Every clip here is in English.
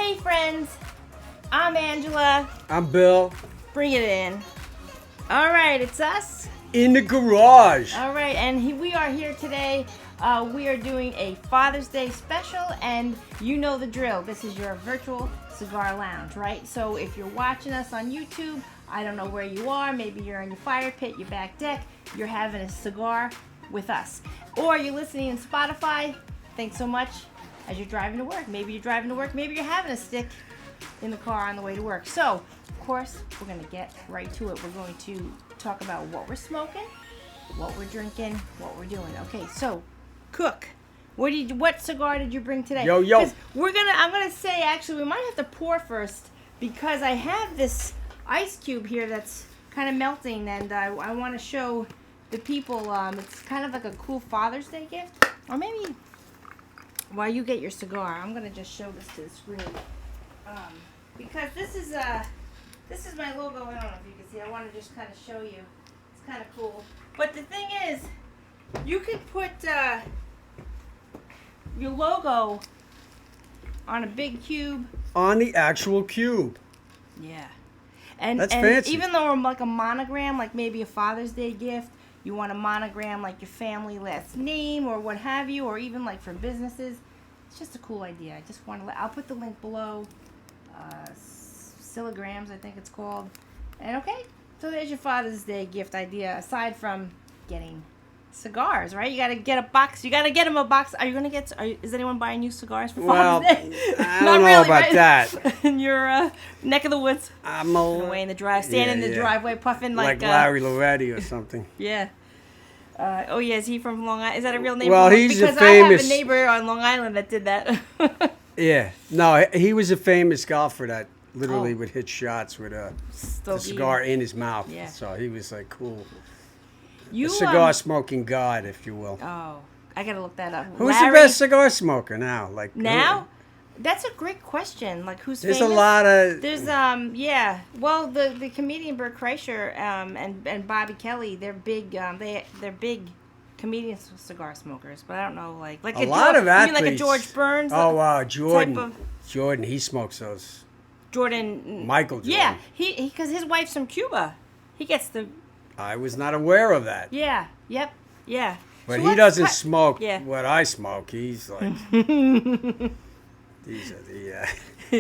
Hey friends, I'm Angela. I'm Bill. Bring it in. All right, it's us. In the garage. All right, and we are here today. We are doing a Father's Day special, and you know the drill. This is your virtual cigar lounge, right? So if you're watching us on YouTube, I don't know where you are. Maybe you're in your fire pit, your back deck. You're having a cigar with us. Or you're listening on Spotify. Thanks so much. As you're driving to work. Maybe you're driving to work. Maybe you're having a stick in the car on the way to work. So, of course, we're going to get right to it. We're going to talk about what we're smoking, what we're drinking, what we're doing. Okay, so, Cook, what cigar did you bring today? Yo. I'm gonna say, actually, we might have to pour first because I have this ice cube here that's kind of melting, and I want to show the people. It's kind of like a cool Father's Day gift, or maybe while you get your cigar, I'm gonna just show this to the screen because this is my logo. I don't know if you can see. I want to just kind of show you. It's kind of cool. But the thing is, you can put your logo on a big cube. On the actual cube. Yeah. And that's fancy. Even though we're like a monogram, like maybe a Father's Day gift, you want a monogram like your family last name or what have you, or even like for businesses. It's just a cool idea. I just want to I'll put the link below. Silograms, I think it's called. And okay, so there's your Father's Day gift idea, aside from getting cigars, right? You got to get a box. You got to get them a box. Are you going to get, is anyone buying you cigars for Father's Day? I don't know about right? that. In your neck of the woods. I'm away in the drive, standing in the driveway, puffing like Larry Loretti or something. Yeah. Oh yeah, is he from Long Island? Is that a real name? Well, he's because a famous. I have a neighbor on Long Island that did that. Yeah, no, he was a famous golfer that literally would hit shots with a cigar in his mouth. Yeah. So he was like cool. You a cigar smoking god, if you will. Oh, I gotta look that up. Who's the best cigar smoker now? Like now? That's a great question. Like who's There's famous? a lot of. There's yeah. Well, the comedian Bert Kreischer and Bobby Kelly, they're big. They're big comedian cigar smokers. But I don't know like a lot of athletes. You mean like a George Burns? Oh wow, Jordan. Jordan, he smokes those. Jordan. Michael Jordan. Yeah, he because his wife's from Cuba. He gets the. I was not aware of that. Yeah. Yep. Yeah. But so he doesn't smoke yeah. what I smoke. He's like. These are the.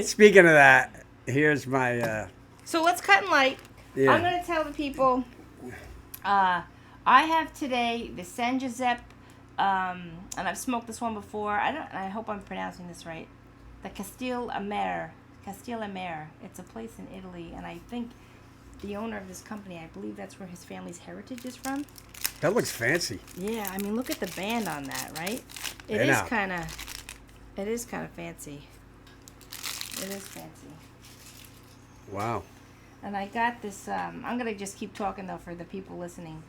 Speaking of that, here's my. So let's cut and light. Yeah. I'm gonna tell the people. I have today the San Giuseppe, and I've smoked this one before. I hope I'm pronouncing this right. The Castellammare. It's a place in Italy, and I think the owner of this company, I believe that's where his family's heritage is from. That looks fancy. Yeah, I mean, look at the band on that, right? It is kind of fancy. It is fancy. Wow. And I got this, I'm going to just keep talking, though, for the people listening.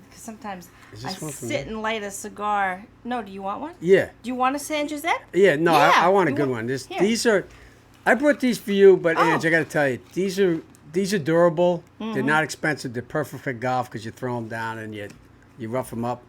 Because sometimes I sit and light a cigar. No, do you want one? Yeah. Do you want a San Giuseppe? Yeah, no, yeah. I want a good one. These are, I brought these for you, but Ange, I got to tell you, these are durable. Mm-hmm. They're not expensive. They're perfect for golf because you throw them down and you rough them up.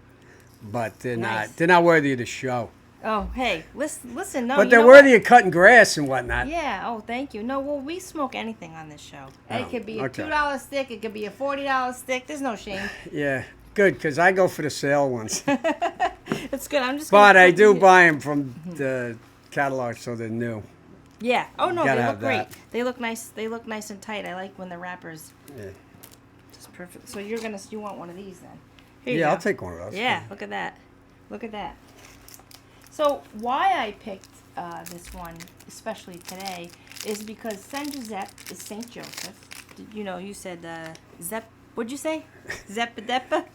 But they're not worthy of the show. Oh, hey, listen, no. But they're worthy of cutting grass and whatnot. Yeah, oh, thank you. No, well, we smoke anything on this show. Oh, it could be a $2 stick. It could be a $40 stick. There's no shame. Yeah, good, because I go for the sale ones. It's good. I'm just. But I do buy them from the catalog, so they're new. Yeah. Oh no, they look great. That. They look nice. They look nice and tight. I like when the wrappers. Yeah. Just perfect. So you want one of these then? Here you go. I'll take one of those. Yeah. Look at that. Look at that. So why I picked this one, especially today, is because San Giuseppe is Saint Joseph. You said Zepp. What'd you say? Zeppadepa?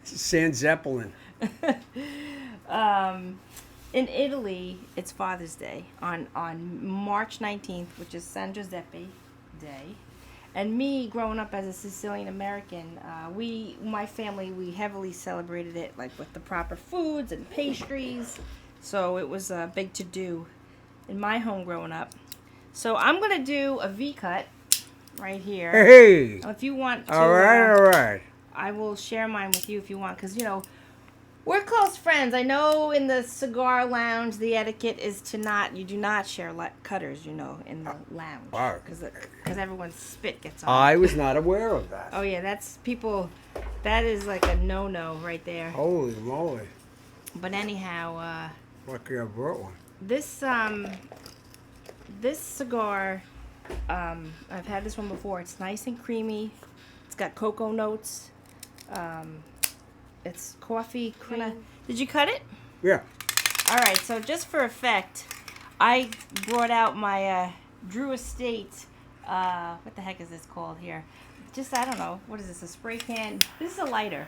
San Zeppelin. In Italy, it's Father's Day on March 19th, which is San Giuseppe Day. And me, growing up as a Sicilian American, my family, we heavily celebrated it like with the proper foods and pastries. So it was a big to-do in my home growing up. So I'm going to do a V-cut right here. Hey! If you want to... All right. I will share mine with you if you want, because, We're close friends. I know in the cigar lounge, the etiquette is you do not share cutters, in the lounge. Wow. Because everyone's spit gets on. I was not aware of that. Oh, yeah, that is like a no-no right there. Holy moly. But anyhow, Lucky I brought one. this cigar, I've had this one before. It's nice and creamy. It's got cocoa notes. It's coffee cream. Did you cut it? Yeah. All right. So just for effect, I brought out my Drew Estate. What the heck is this called here? I don't know. What is this? A spray can? This is a lighter.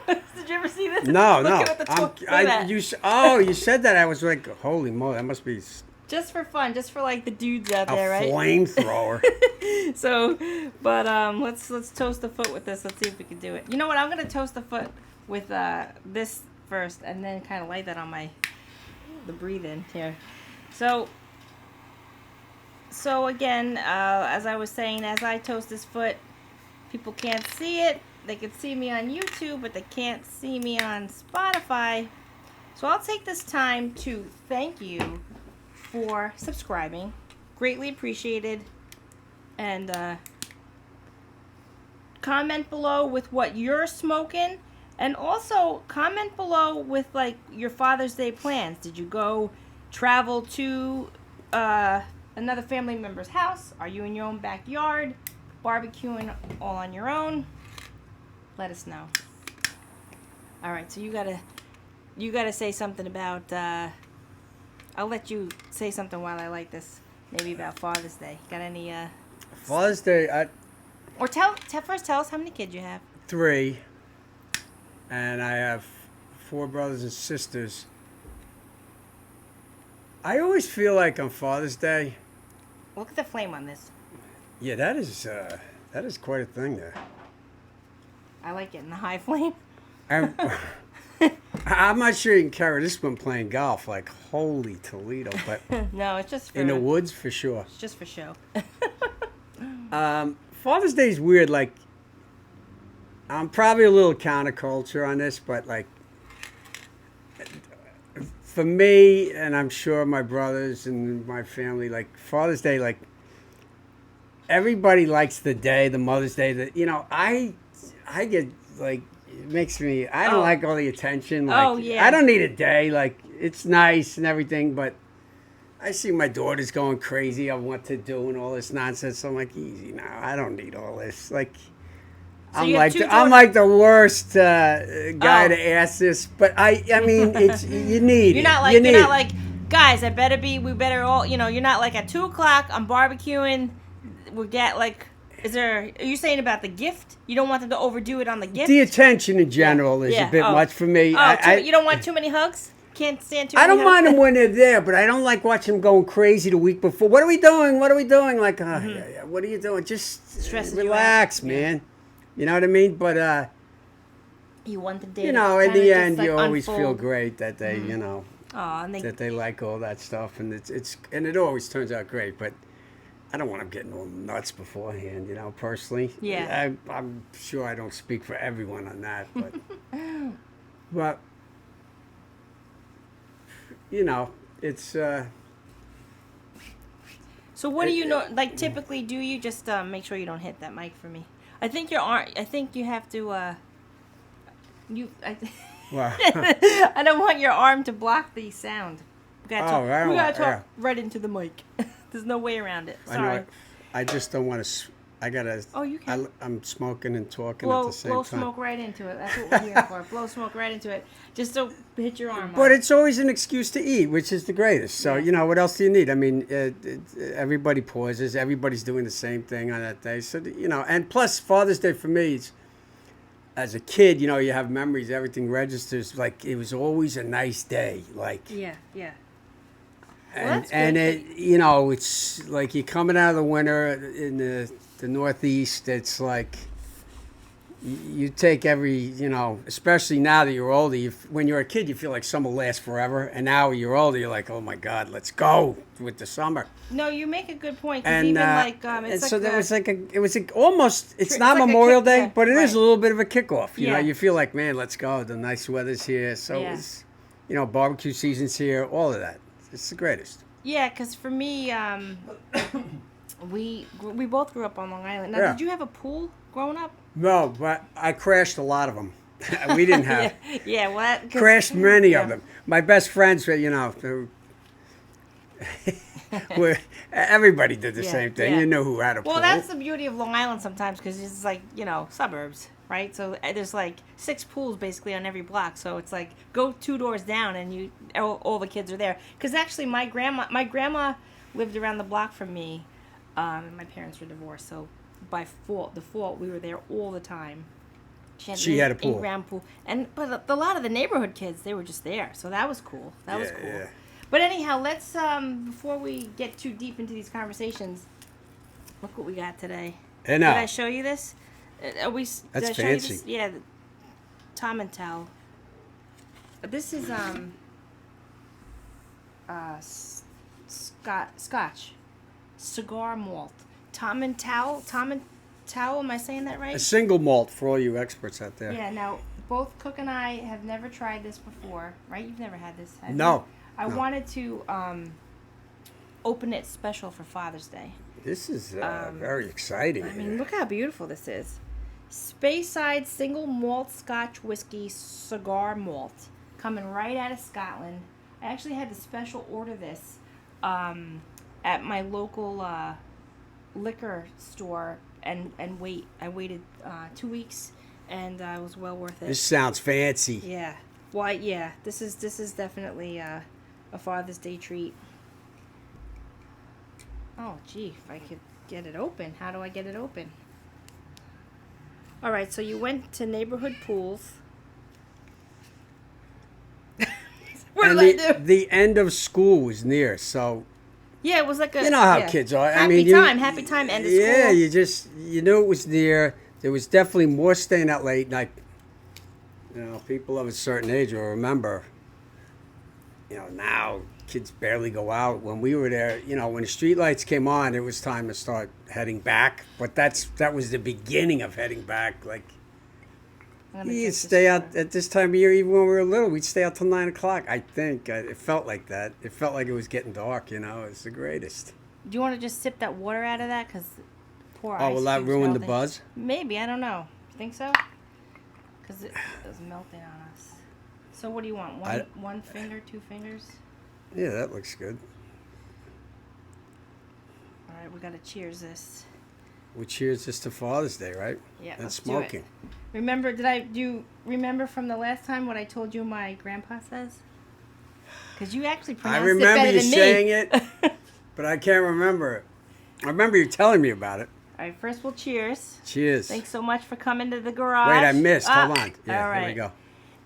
Did you ever see this? No, Look no. at the You said that. I was like, holy moly, that must be just for fun, just for like the dudes out a there, right? flamethrower. So, but let's toast the foot with this. Let's see if we can do it. You know what? I'm gonna toast the foot with this first, and then kind of light that on the breathe in here. So again, as I was saying, as I toast this foot, people can't see it. They can see me on YouTube, but they can't see me on Spotify. So I'll take this time to thank you for subscribing. Greatly appreciated. And comment below with what you're smoking. And also comment below with like your Father's Day plans. Did you go travel to another family member's house? Are you in your own backyard barbecuing all on your own? Let us know. All right, so you gotta say something about. I'll let you say something while I light this. Maybe about Father's Day. Got any? Father's Day, Or first tell us how many kids you have. 3, and I have 4 brothers and sisters. I always feel like on Father's Day. Look at the flame on this. Yeah, that is quite a thing there. I like getting the high flame. I'm not sure you can carry this one playing golf. Like, holy Toledo. But No, it's just for, in the woods, for sure. It's just for show. Father's Day is weird. Like, I'm probably a little counterculture on this, but, like, for me, and I'm sure my brothers and my family, like, Father's Day, like, everybody likes the day, the Mother's Day. I get, like, it makes me, I don't like all the attention. Like, yeah. I don't need a day. Like, it's nice and everything, but I see my daughters going crazy on what to do and all this nonsense. I'm like, easy now. I don't need all this. Like, So I'm like the worst guy to ask this, but I mean, it's you need. You're not it. like you're not like, guys. We better all. You're not like at 2:00. I'm barbecuing. We get like. Are you saying about the gift? You don't want them to overdo it on the gift? The attention in general is a bit much for me. You don't want too many hugs? Can't stand too many I don't hugs? mind them when they're there, but I don't like watching them going crazy the week before. What are we doing? What are we doing? Like, what are you doing? Just Stresses relax, you out. man. You know what I mean? But, you want the day in to the end, like you always unfold. feel great that they, And they like all that stuff. And it always turns out great, but I don't want them getting all nuts beforehand, personally. Yeah. I'm sure I don't speak for everyone on that, but but it's So what do you know? Like typically, do you just make sure you don't hit that mic for me? I think your arm. I think you have to. wow. I don't want your arm to block the sound. We gotta talk right into the mic. There's no way around it. Sorry. I just don't want to. I gotta. Oh, you can. I'm smoking and talking at the same blow time. Blow smoke right into it. That's what we're here for. Blow smoke right into it. Just don't hit your arm. But it's always an excuse to eat, which is the greatest. So what else do you need? I mean, everybody pauses. Everybody's doing the same thing on that day. So and plus Father's Day for me, it's, as a kid, you have memories. Everything registers. Like it was always a nice day. Like yeah. And it's like you're coming out of the winter in the Northeast. It's like you take every, especially now that you're older, when you're a kid, you feel like summer lasts forever. And now when you're older, you're like, oh my God, let's go with the summer. No, you make a good point. 'Cause And, even and it's so like there the, was almost, it's not like a Memorial kick- Day, yeah, but it is right. a little bit of a kickoff. You know, Yeah. you feel like, man, let's go. The nice weather's here. So Yeah. it's, barbecue season's here, all of that. It's the greatest. Yeah, because for me, we both grew up on Long Island. Now, Yeah. did you have a pool growing up? No, but I crashed a lot of them. We didn't have. Yeah, what? Crashed many of them. My best friends were, everybody did the Yeah, same thing. yeah. You knew who had a pool. Well, that's the beauty of Long Island sometimes because it's like, suburbs, right? So there's like 6 pools basically on every block. So it's like go 2 doors down and all the kids are there. Because actually my grandma lived around the block from me. And my parents were divorced. So by default, we were there all the time. She had a pool. In-ground pool. But a lot of the neighborhood kids, they were just there. So that was cool. That was cool. Yeah. But anyhow, let's, before we get too deep into these conversations, look what we got today. I Did know. I show you this? Did That's I show you fancy. this? Yeah, the Tomintoul. This is, Scotch. Cigar Malt. Tomintoul, am I saying that right? A single malt for all you experts out there. Yeah, now, both Cook and I have never tried this before, right? You've never had this, have No. you? I wanted to open it special for Father's Day. This is very exciting. I mean, look how beautiful this is. Speyside Single Malt Scotch Whisky Cigar Malt. Coming right out of Scotland. I actually had to special order this at my local liquor store and wait. I waited 2 weeks and it was well worth it. This sounds fancy. Yeah. Why? Yeah. This is definitely a Father's Day treat. Oh, gee, if I could get it open. How do I get it open? All right. So you went to neighborhood pools. What And did I do? the end of school was near, so Yeah, it was like a. you know how yeah. kids are. Happy I mean, time, end of school. Yeah, you knew it was near. There was definitely more staying out late, and people of a certain age will remember. Now kids barely go out. When we were there, when the street lights came on, it was time to start heading back. But that was the beginning of heading back. Like you'd stay out at this time of year, even when we were little. We'd stay out till 9 o'clock. I think it felt like that. It felt like it was getting dark. It's the greatest. Do you want to just sip that water out of that? Because poor ice Oh, will that cube's ruin the melting. buzz? Maybe, I don't know. You think so? Because it was melting on us. So what do you want? One finger, 2 fingers? Yeah, that looks good. All right, we got to cheers this. We cheers this to Father's Day, right? Yeah, And let's smoking. do it. Remember, do you remember from the last time what I told you my grandpa says? Because you actually I pronounced it remember better you than me. saying it, but I can't remember it. I remember you telling me about it. All right, first we'll cheers. Cheers. Thanks so much for coming to the garage. Wait, I missed. Hold on. Yeah, all right. Here we go.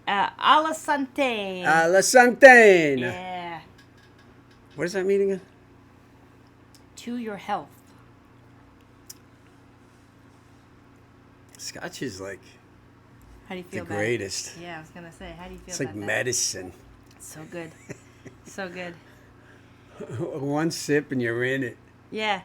Alla Sante. La Santain. Yeah. What does that mean again? To your health. Scotch is like How do you the feel about greatest. it? Yeah, I was going to say, how do you feel It's about like that? medicine. So good. So good. One sip and you're in it. Yeah.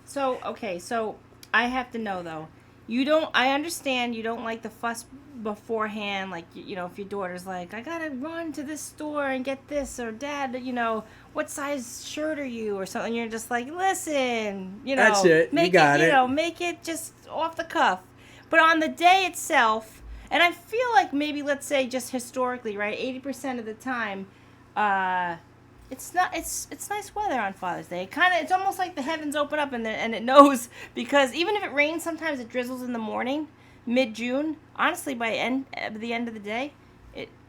So, okay, so I have to know though. I understand you don't like the fuss beforehand, like, if your daughter's like, I gotta run to this store and get this, or Dad, what size shirt are you, or something. You're just like, listen, That's it. Make You got it. Make it just off the cuff. But on the day itself, and I feel like maybe, let's say, just historically, right, 80% of the time, it's nice weather on Father's Day. It's almost like the heavens open up and it knows, because even if it rains, sometimes it drizzles in the morning, mid-June. Honestly, by the end of the day,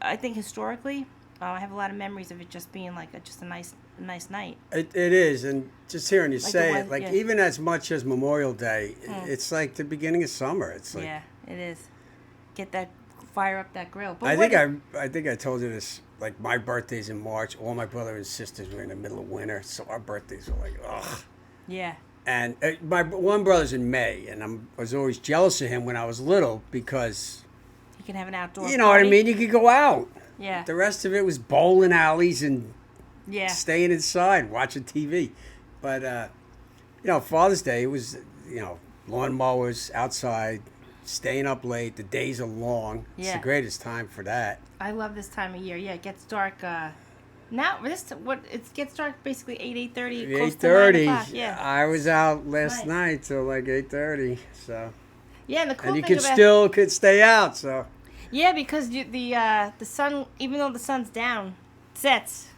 I think historically, I have a lot of memories of it just being like just a nice night. It is, and just hearing you Like say the it, one- like yeah. even as much as Memorial Day, it's like the beginning of summer. It's like Yeah, it is. Fire up that grill. But I think I told you this. Like my birthday's in March. All my brother and sisters were in the middle of winter, so our birthdays were like, ugh. Yeah. And my one brother's in May, and I was always jealous of him when I was little because, You can have an outdoor you know what I party. mean? You could go out. Yeah. The rest of it was bowling alleys and Yeah. staying inside, watching TV. But, Father's Day, it was, lawnmowers outside, staying up late. The days are long. It's Yeah. the greatest time for that. I love this time of year. Yeah, it gets dark. It gets dark basically 8:30, close to 9 8:30. o'clock. Yeah. I was out last Nice. night till like 8:30. So, Yeah, and the cool and you thing could stay out. So, yeah, because the sun, even though the sun's down, sets.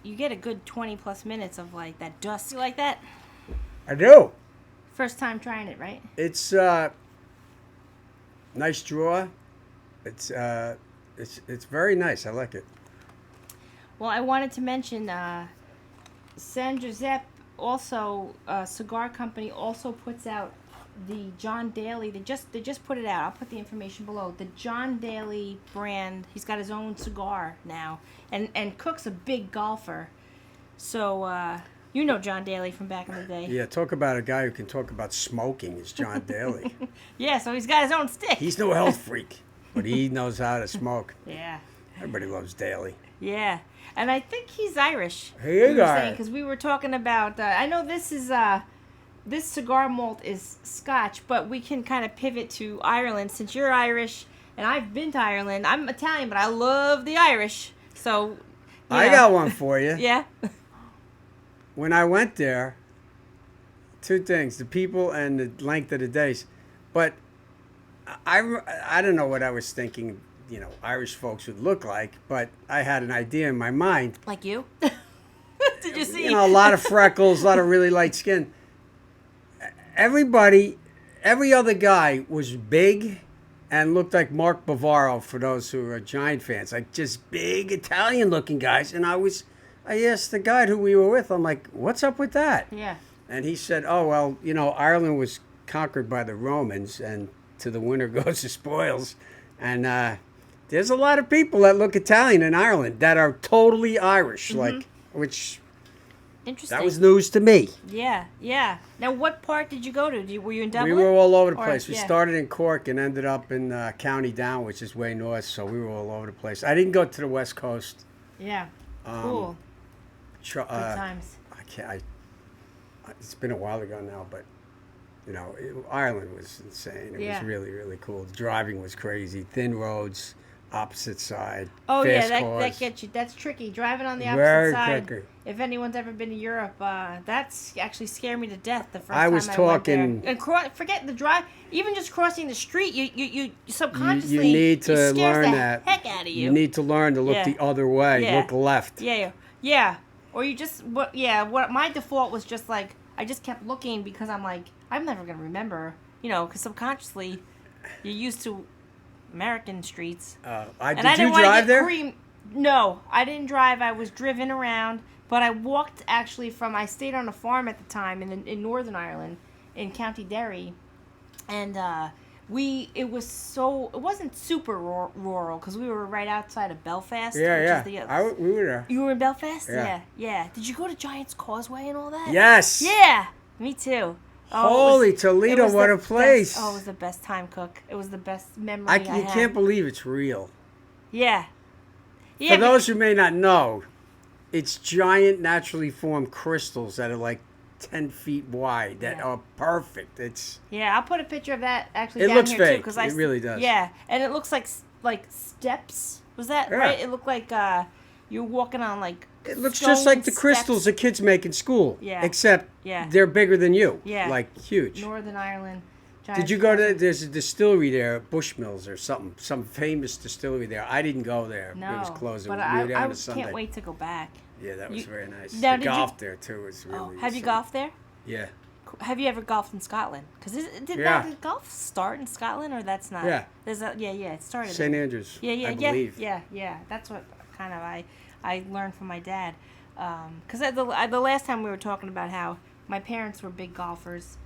You get a good 20 plus minutes of like that dust. You like that? I do. First time trying it, right? It's nice draw. It's very nice. I like it. Well, I wanted to mention San Giuseppe also Cigar Company also puts out the John Daly. They just put it out. I'll put the information below. The John Daly brand. He's got his own cigar now, and Cook's a big golfer. So you know John Daly from back in the day. Yeah, talk about a guy who can talk about smoking is John Daly. Yeah, so he's got his own stick. He's no health freak, but he knows how to smoke. Yeah. Everybody loves Daly. Yeah, and I think he's Irish. He is Irish. Because we were talking about. I know this is this cigar malt is Scotch, but we can kind of pivot to Ireland since you're Irish and I've been to Ireland. I'm Italian, but I love the Irish. So I got one for you. Yeah. When I went there, two things: the people and the length of the days. But I don't know what I was thinking. Irish folks would look like, but I had an idea in my mind. Like you? Did you see? A lot of freckles, a lot of really light skin. Every other guy was big and looked like Mark Bavaro for those who are Giant fans, like just big Italian-looking guys. And I asked the guide who we were with, I'm like, what's up with that? Yeah. And he said, oh, well, Ireland was conquered by the Romans, and to the winner goes the spoils. And there's a lot of people that look Italian in Ireland that are totally Irish, which Interesting. that was news to me. Yeah, yeah. Now, what part did you go to? Were you in Dublin? We were all over the Or- place. We yeah. started in Cork and ended up in County Down, which is way north, so we were all over the place. I didn't go to the West Coast. Yeah. Cool. Good times. It's been a while ago now, but Ireland was insane. It was really, really cool. The driving was crazy. Thin roads, opposite side. Oh fast yeah, cars. that gets you. That's tricky. Driving on the opposite Very side. tricky. If anyone's ever been to Europe, that's actually scared me to death the first I time was I talking- went there. And forget the drive. Even just crossing the street, you subconsciously You need to it scares learn the that. heck out of you. You need to learn to look Yeah. the other way. Yeah. Look left. Yeah. Or you just what my default was just like I just kept looking because I'm like I'm never gonna remember, because subconsciously you're used to American streets. Did I you didn't want to drive get there? cream. No, I didn't drive. I was driven around, but I walked actually I stayed on a farm at the time in Northern Ireland, in County Derry, and it wasn't super rural because we were right outside of Belfast. Yeah. Which is We were there. you were in Belfast? Yeah. Yeah. Did you go to Giant's Causeway and all that? Yes. Yeah, me too. Holy it Toledo, was what the a place. Best, it was the best time, Cook. It was the best memory You had. can't believe it's real. Yeah. For those who may not know, it's giant naturally formed crystals that are like 10 feet wide that are perfect. Yeah, I'll put a picture of that actually It down looks here fake. too. It really does. Yeah, and it looks like steps. Was that Yeah. right? It looked like you're walking on like. It looks stone just like the steps. crystals the kids make in school. Yeah. Except Yeah. they're bigger than you. Yeah. Like huge. Northern Ireland. Did you go to? There's a distillery there, Bushmills or something, some famous distillery there. I didn't go there. No, It was closed. but We were there I on a Sunday. can't wait to go back. Yeah, that was You- very nice. Now, The did you- golf there too was really. Have you insane. golfed there? Yeah. Have you ever golfed in Scotland? Because Yeah. did golf start in Scotland or that's not? Yeah. It started. St. there. Andrews. Yeah, I believe. Yeah. That's what kind of I learned from my dad. Because the last time we were talking about how my parents were big golfers,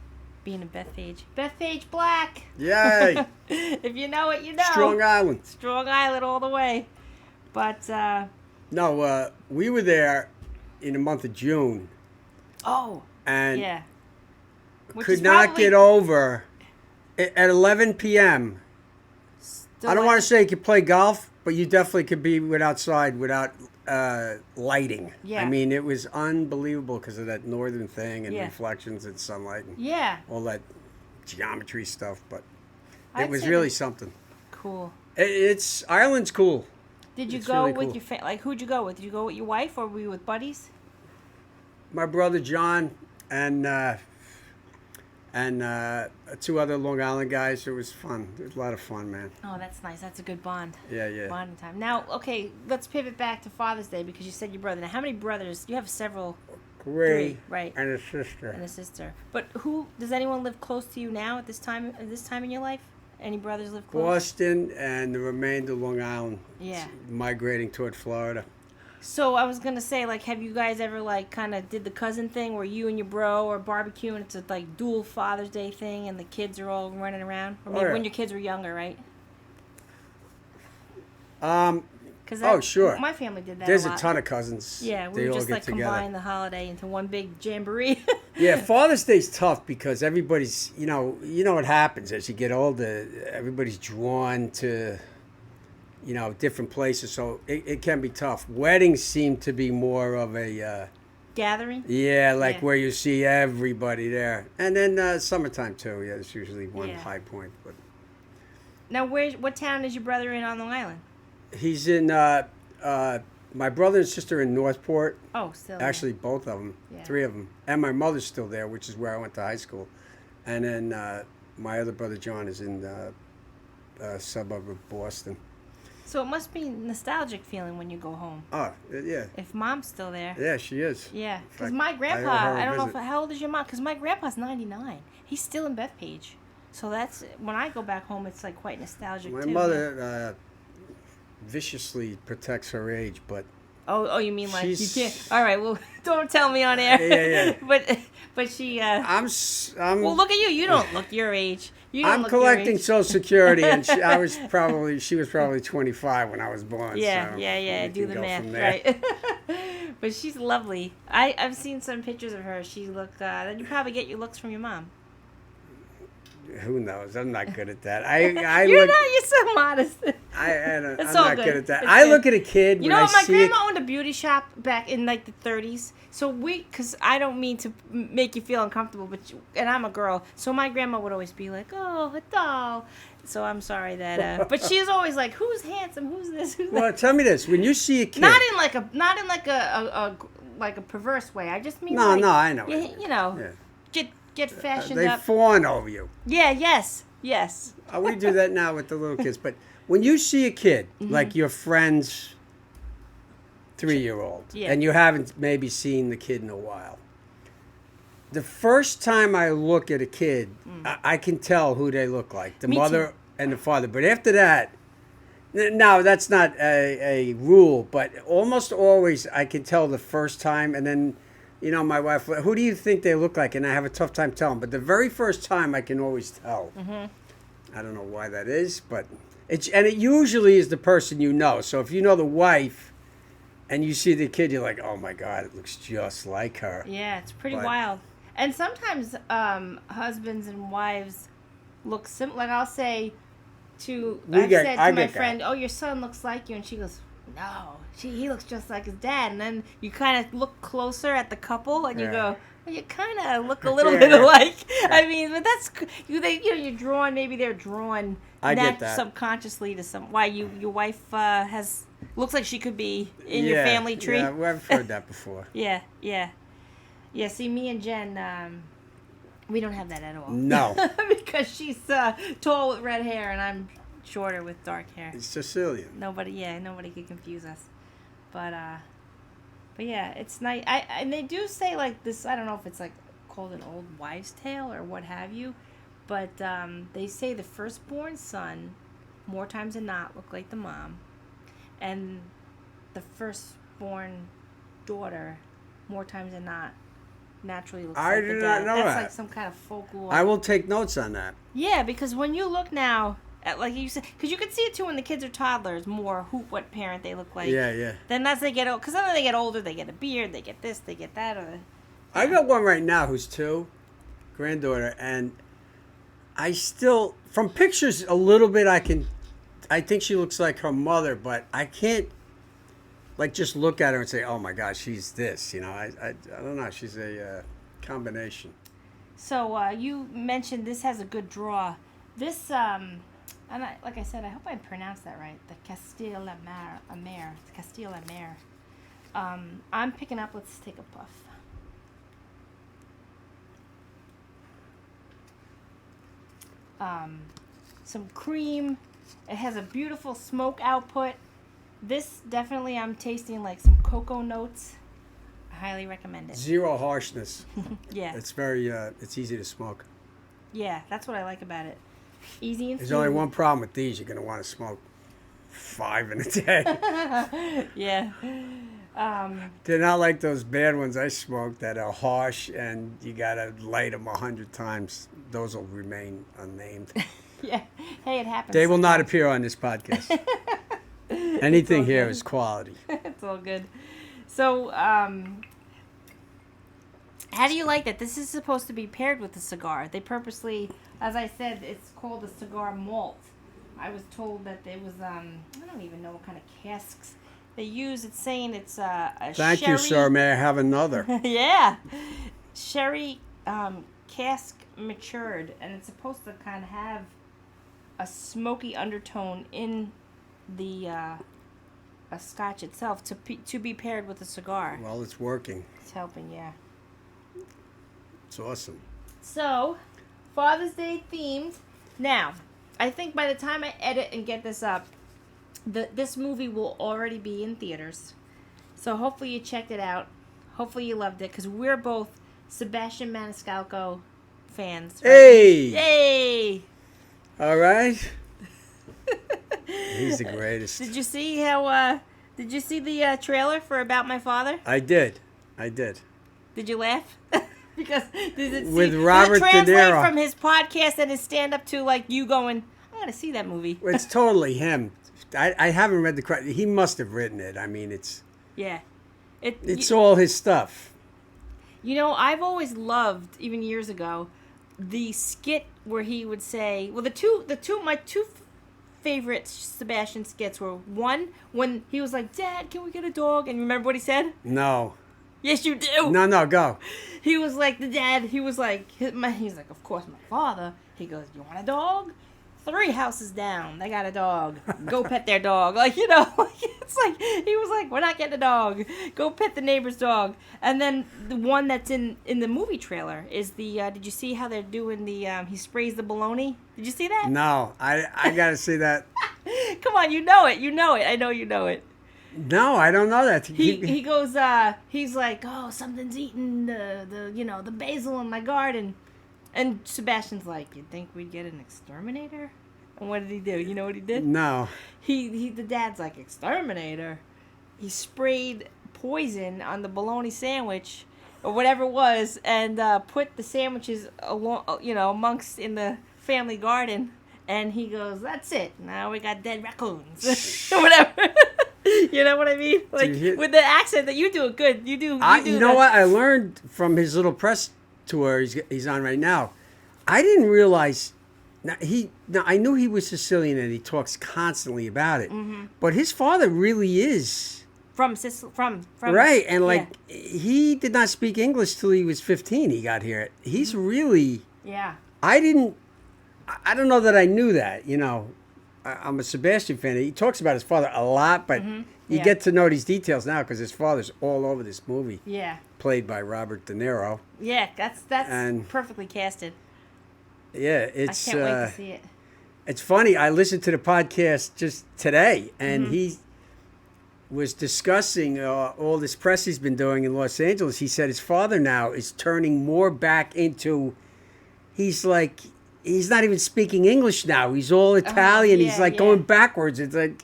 being in Bethpage. Bethpage Black! Yay! If you know it, you know. Strong Island. Strong Island all the way. But, No, we were there in the month of June. oh, And yeah. could not get over at 11 p.m. Still I don't want to say you could play golf, but you definitely could be outside without lighting. Yeah. I mean, it was unbelievable because of that northern thing and Yeah. reflections and sunlight and Yeah. all that geometry stuff. But I'd it was say really that- something. Cool. It's Ireland's cool. Did you It's go really with cool. your like? Who'd you go with? Did you go with your wife or were you with buddies? My brother John and two other Long Island guys. It was fun. It was a lot of fun, man. Oh, that's nice. That's a good bond. Yeah, yeah. Bonding time. Now, okay, let's pivot back to Father's Day because you said your brother. Now, how many brothers? You have several. Three, right. and a sister. And a sister. But who does anyone live close to you now at this time? At this time in your life, any brothers live close? Boston and the remainder Long Island. Yeah. Migrating toward Florida. So I was gonna say, like, have you guys ever like kind of did the cousin thing where you and your bro are barbecuing? It's a like dual Father's Day thing, and the kids are all running around. Or maybe yeah. when your kids were younger, right? Cause sure. My family did that. There's a a lot. ton of cousins. Yeah, we They would all just get like together. combine the holiday into one big jamboree. Yeah, Father's Day's tough because everybody's, you know what happens as you get older. Everybody's drawn to, different places, so it can be tough. Weddings seem to be more of a, Gathering. like Yeah. where you see everybody there, and then summertime too. Yeah, it's usually one Yeah. high point. But Now, what town is your brother in on Long Island? he's in. My brother and sister in Northport. Oh, still. there. Actually, both of them, Yeah. 3 of them, and my mother's still there, which is where I went to high school. And then my other brother John is in the suburb of Boston. So it must be nostalgic feeling when you go home. Oh, yeah, If mom's still there. yeah, she is. Yeah, because fact, my I owe grandpa, her a I don't know visit. how old is your mom? Because my grandpa's 99. He's still in Bethpage. So that's, when I go back home, it's like quite nostalgic My too. mother viciously protects her age, but Oh, you mean like you she's- can't? All right, well, don't tell me on air. Yeah. but she. I'm Well, look at you. You don't look your age. You don't I'm look collecting your age. Social Security, and she was probably 25 when I was born. Yeah, so yeah. we Do can the go math, from there. right? But she's lovely. I've seen some pictures of her. She look. You probably get your looks from your mom. Who knows? I'm not good at that. I You're look. not. You're so modest. I'm It's all not good. good at that. It's I good. look at a kid. You when know what? I My see grandma owned a beauty shop back in like the 30s. So because I don't mean to make you feel uncomfortable, and I'm a girl, so my grandma would always be like, "Oh, a doll." So I'm sorry that, but she's always like, "Who's handsome? Who's this? Who's Well, that?" tell me this: when you see a kid, Not in like a perverse way. I just mean no, like, I know. you know, Yeah. get fashioned They up. fawn over you. Yeah. Yes. We do that now with the little kids. But when you see a kid, Mm-hmm. like your friend's 3-year-old, Yeah. and you haven't maybe seen the kid in a while, the first time I look at a kid, I can tell who they look like, the Me mother too. and the father. But after that, no, that's not a rule, but almost always I can tell the first time, and then, my wife, who do you think they look like? And I have a tough time telling, but the very first time I can always tell. Mm-hmm. I don't know why that is, but it usually is the person you know. So if you know the wife and you see the kid, you're like, oh my God, it looks just like her. Yeah, it's pretty But- wild. And sometimes husbands and wives look similar. Like I'll say I've said to my friend, "Oh, your son looks like you," and she goes, "No, he looks just like his dad." And then you kind of look closer at the couple, and you Yeah. go, well, you kind of look a little Yeah. bit alike. I mean, but that's you're drawn. Maybe they're drawn I get that. subconsciously to some. Why your wife looks like she could be in your family tree. Yeah, well, I've heard that before. Yeah. See, me and Jen, we don't have that at all. No. Because she's tall with red hair and I'm shorter with dark hair. It's Sicilian. Nobody could confuse us. But yeah, it's nice. And they do say like this. I don't know if it's like called an old wives' tale or what have you, but they say the firstborn son, more times than not, look like the mom, and the firstborn daughter, more times than not, naturally looks I like the did dad. not know That's that. like some kind of folklore. I will take notes on that. Yeah, because when you look now at, like you said, because you can see it too when the kids are toddlers, more what parent they look like. Yeah. Then as they get old, because then they get older, they get a beard, they get this, they get that. I got one right now who's 2, granddaughter, and I still, from pictures a little bit, I think she looks like her mother, but I can't, like, just look at her and say, oh my gosh, she's this. You know, I don't know. She's a combination. So you mentioned this has a good draw. This, and like I said, I hope I pronounced that right. The Castellammare. I'm picking up. Let's take a puff. Some cream. It has a beautiful smoke output. This definitely, I'm tasting like some cocoa notes. I highly recommend it. Zero harshness. Yeah. It's very, it's easy to smoke. Yeah, that's what I like about it. Easy and There's smooth. only one problem with these. You're going to want to smoke 5 in a day. Yeah. They're not like those bad ones I smoked that are harsh and you got to light them 100 times. Those will remain unnamed. Yeah. Hey, it happens. They will not appear on this podcast. Anything here is quality. It's all good. So, how do you like that? This is supposed to be paired with the cigar. They purposely, as I said, it's called a cigar malt. I was told that there was, I don't even know what kind of casks they use. It's saying it's a Thank sherry. you, sir. May I have another? Yeah. Sherry cask matured, and it's supposed to kind of have a smoky undertone in the a Scotch itself to be paired with a cigar. Well, it's working. It's helping, yeah. It's awesome. So, Father's Day themed. Now, I think by the time I edit and get this up, this movie will already be in theaters. So hopefully you checked it out. Hopefully you loved it, because we're both Sebastian Maniscalco fans. Right? Hey! Yay! All right. He's the greatest. Did you see how? Did you see the trailer for About My Father? I did. Did you laugh? Because With Robert does it De translate Niro. from his podcast and his stand-up to like you going, I'm gonna see that movie. It's totally him. I haven't read the credit. He must have written it. I mean, it's Yeah, it's all his stuff. You know, I've always loved, even years ago, the skit where he would say, well, my two favorite Sebastian skits were, one when he was like, Dad, can we get a dog? And you remember what he said? No. Yes, you do. No, go. He was like, the dad, he was like, he's like, of course, my father. He goes, you want a dog? 3 houses down, they got a dog. Go pet their dog. Like, you know, it's like, he was like, we're not getting a dog. Go pet the neighbor's dog. And then the one that's in the movie trailer is the, did you see how they're doing the, he sprays the bologna? Did you see that? No, I got to see that. Come on, you know it. I know you know it. No, I don't know that. He goes, he's like, oh, something's eating the basil in my garden. And Sebastian's like, you think we'd get an exterminator? And what did he do? You know what he did? No. The dad's like, exterminator? He sprayed poison on the bologna sandwich, or whatever it was, and put the sandwiches amongst in the family garden. And he goes, that's it. Now we got dead raccoons. Or whatever. You know what I mean? Like, with the accent that you do it good. You know what? I learned from his little press tour he's on right now. I didn't realize. Now I knew he was Sicilian and he talks constantly about it. Mm-hmm. But his father really is from Sicily. From right, and he did not speak English till he was 15. He got here. He's really. Yeah. I don't know that I knew that. You know. I'm a Sebastian fan. He talks about his father a lot, but you get to know these details now because his father's all over this movie. Yeah. Played by Robert De Niro. Yeah, that's perfectly casted. Yeah, I can't wait to see it. It's funny. I listened to the podcast just today, and he was discussing all this press he's been doing in Los Angeles. He said his father now is turning more back into. He's not even speaking English now. He's all Italian. He's going backwards. It's like,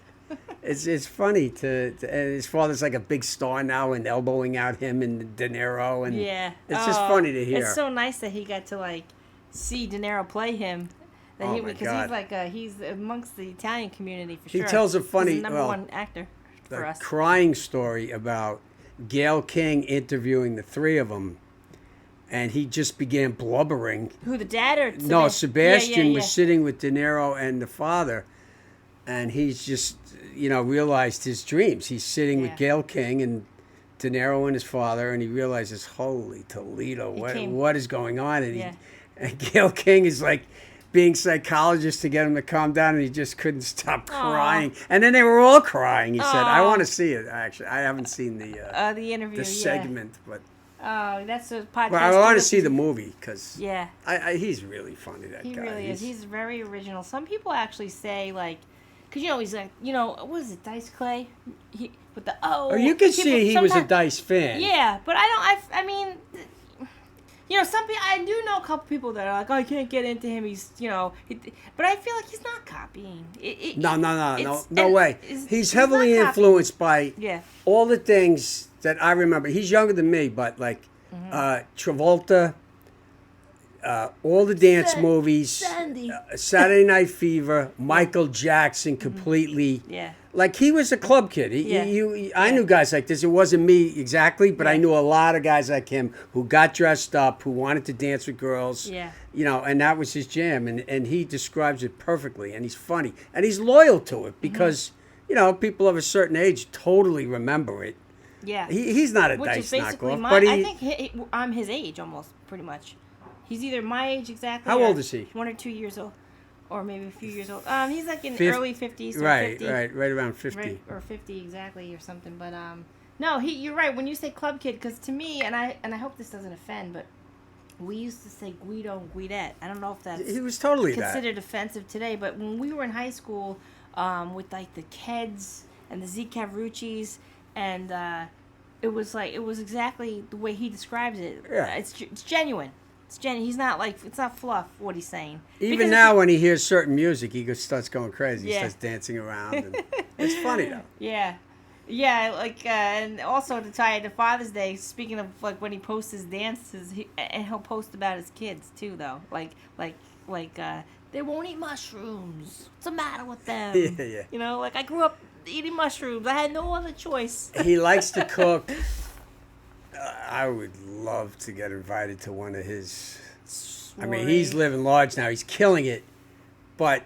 it's funny and his father's like a big star now and elbowing out him and De Niro and it's just funny to hear. It's so nice that he got to see De Niro play him. Because he's amongst the Italian community for sure. He tells a funny, he's the number one actor for us. Crying story about Gayle King interviewing the three of them. and he just began blubbering. Who, the dad or Sebastian? No, Sebastian Yeah. was sitting with De Niro and the father, and he's just, realized his dreams. He's sitting with Gayle King and De Niro and his father, and he realizes, holy Toledo, what is going on? And Gayle King is like being psychologist to get him to calm down, and he just couldn't stop crying. And then they were all crying. He said, I want to see it, actually. I haven't seen the interview, the segment, but... Oh, that's a podcast. Well, I want to see the movie because he's really funny. He guy. Really is. He's very original. Some people actually say because he's like what is it, Dice Clay? With the you could see he was a Dice fan. Yeah, but I mean, some people. I do know a couple people that are like, I can't get into him. He's but I feel like he's not copying. No way. He's heavily influenced by all the things that I remember. He's younger than me, but Travolta, all the dance movies, Saturday Night Fever, Michael Jackson, completely. Yeah. Like, he was a club kid. I knew guys like this. It wasn't me exactly, but I knew a lot of guys like him who got dressed up, who wanted to dance with girls. Yeah. And that was his jam. And he describes it perfectly. And he's funny. And he's loyal to it because, people of a certain age totally remember it. Yeah. He's not a Which Dice is basically knockoff. But I think I'm his age almost, pretty much. He's either my age exactly. How old is he? 1 or 2 years old. Or maybe a few years old. He's like in early 50s. Right, 50. right around 50. Right, or 50 exactly or something. But no, you're right. When you say club kid, because to me, and I hope this doesn't offend, but we used to say Guido and Guidette. I don't know if that's he was totally considered offensive today, but when we were in high school with like the Keds and the Z Cavruccis, and it was exactly the way he describes it. Yeah. It's genuine. It's genuine. He's not it's not fluff what he's saying. Even now when he hears certain music, he starts going crazy. He starts dancing around. And it's funny though. Yeah. Yeah, and also to tie it to Father's Day, speaking of when he posts his dances, and he'll post about his kids too though. They won't eat mushrooms. What's the matter with them? Yeah. I grew up eating mushrooms. I had no other choice. He likes to cook. I would love to get invited to one of his. I mean, he's living large now. He's killing it, but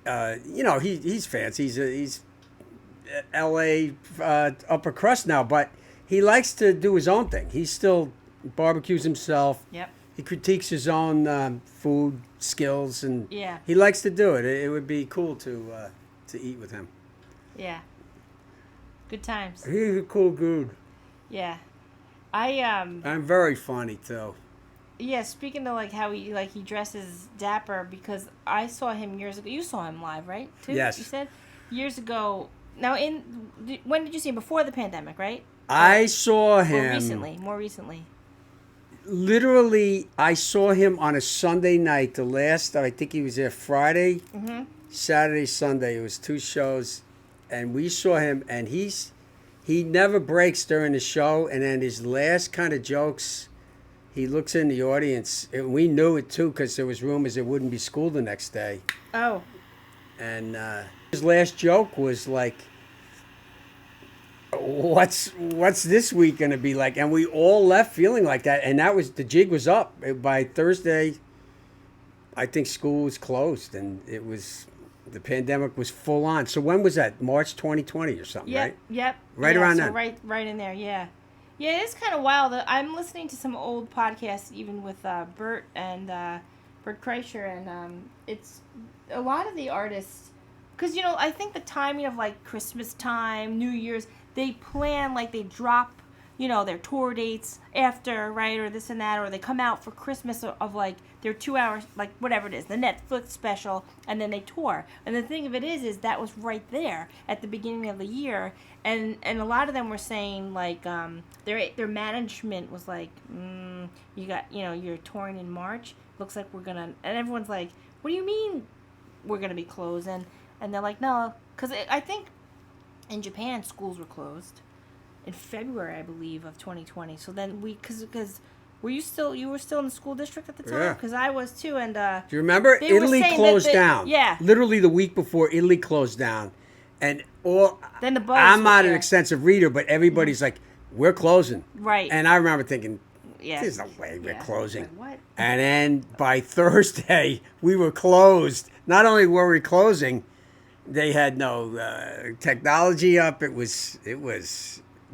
he's fancy. He's L.A. Upper crust now, but he likes to do his own thing. He still barbecues himself. Yep. He critiques his own food skills, and he likes to do it. It would be cool to eat with him. Yeah. Good times. He's a cool dude. Yeah. I'm very funny too. Yeah, speaking of how he dresses dapper, because I saw him years ago. You saw him live, right? Too? Yes. You said years ago. Now, when did you see him? Before the pandemic, right? I saw him more recently. Literally, I saw him on a Sunday night. I think he was there Friday, Saturday, Sunday. It was 2 shows, and we saw him, and he never breaks during the show. And then his last kind of jokes, he looks in the audience, and we knew it too because there was rumors there wouldn't be school the next day. Oh. And his last joke was like, what's this week going to be like? And we all left feeling like that. And the jig was up. By Thursday, I think school was closed, and the pandemic was full on. So when was that? March 2020 or something, right? Yep. Right around then. Right in there, yeah. Yeah, it is kind of wild. I'm listening to some old podcasts, even with Bert and Bert Kreischer, and it's a lot of the artists, because, I think the timing of, Christmas time, New Year's, they plan, they drop, their tour dates after, right, or this and that, or they come out for Christmas of their 2 hours, whatever it is, the Netflix special, and then they tour. And the thing of it is that was right there at the beginning of the year, and a lot of them were saying, their management was you got, you're touring in March, looks like we're gonna, and everyone's like, what do you mean we're gonna be closed? And they're like, no, because I think in Japan schools were closed in February, I believe, of 2020. So then because you were still in the school district at the time? Yeah. Because I was too, and do you remember? Italy closed down. Yeah. Literally the week before, Italy closed down, and then the buzz. I'm not an extensive reader, but everybody's like, we're closing. Right. And I remember thinking, Yeah. There's no way we're closing. Like, what? And then by Thursday, we were closed. Not only were we closing, they had no technology up.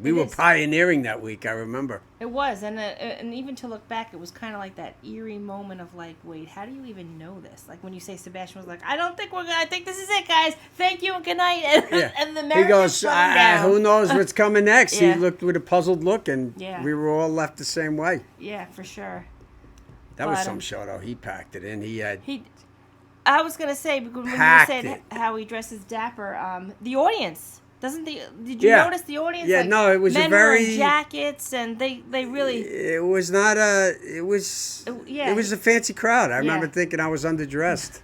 We were pioneering that week, I remember. It was, and even to look back, it was kind of like that eerie moment of like, wait, how do you even know this? Like when you say Sebastian was like, I think this is it, guys. Thank you and good night. And the he goes, who knows what's coming next? Yeah. He looked with a puzzled look, and we were all left the same way. Yeah, for sure. That was some show, though. He packed it in. I was gonna say, because when you said how he dresses dapper, the audience. Did you notice the audience? Yeah, like, no, it was men a very wearing jackets, and they really. It was not a. It was. It was a fancy crowd. I remember thinking I was underdressed.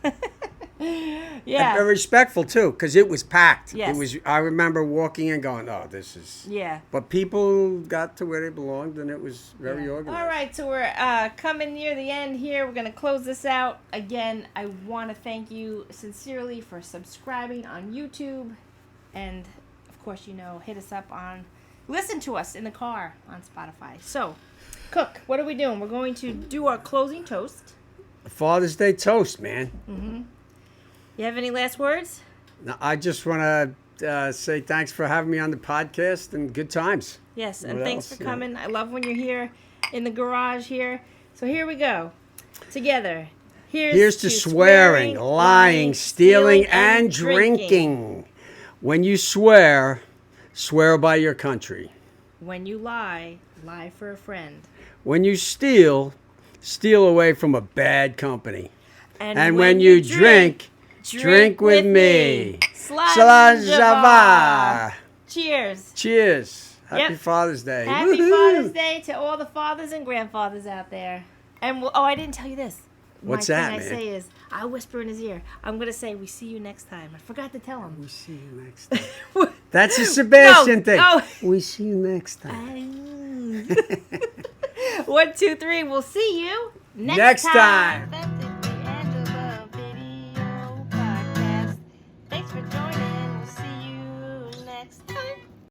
Yeah. And respectful too, because it was packed. Yes. It was. I remember walking in, going, "Oh, this is." Yeah. But people got to where they belonged, and it was very organized. All right, so we're coming near the end here. We're gonna close this out again. I want to thank you sincerely for subscribing on YouTube, and. Of course, hit us up listen to us in the car on Spotify. So, Cook, what are we doing? We're going to do our closing toast. Father's Day toast, man. Mm-hmm. You have any last words? No, I just want to say thanks for having me on the podcast and good times. Yes, and thanks for coming. I love when you're here in the garage here. So here we go. Together. Here's to swearing, lying, stealing, and drinking. When you swear, swear by your country. When you lie, lie for a friend. When you steal, steal away from a bad company. And when you drink with me. Slava. Cheers. Cheers. Happy Father's Day. Happy Father's Day to all the fathers and grandfathers out there. And I didn't tell you this. What's that, man? My thing I say is, I whisper in his ear. I'm going to say, we see you next time. I forgot to tell him. We see you next time. That's a Sebastian thing. No. We see you next time. 1, 2, 3. We'll see you next time.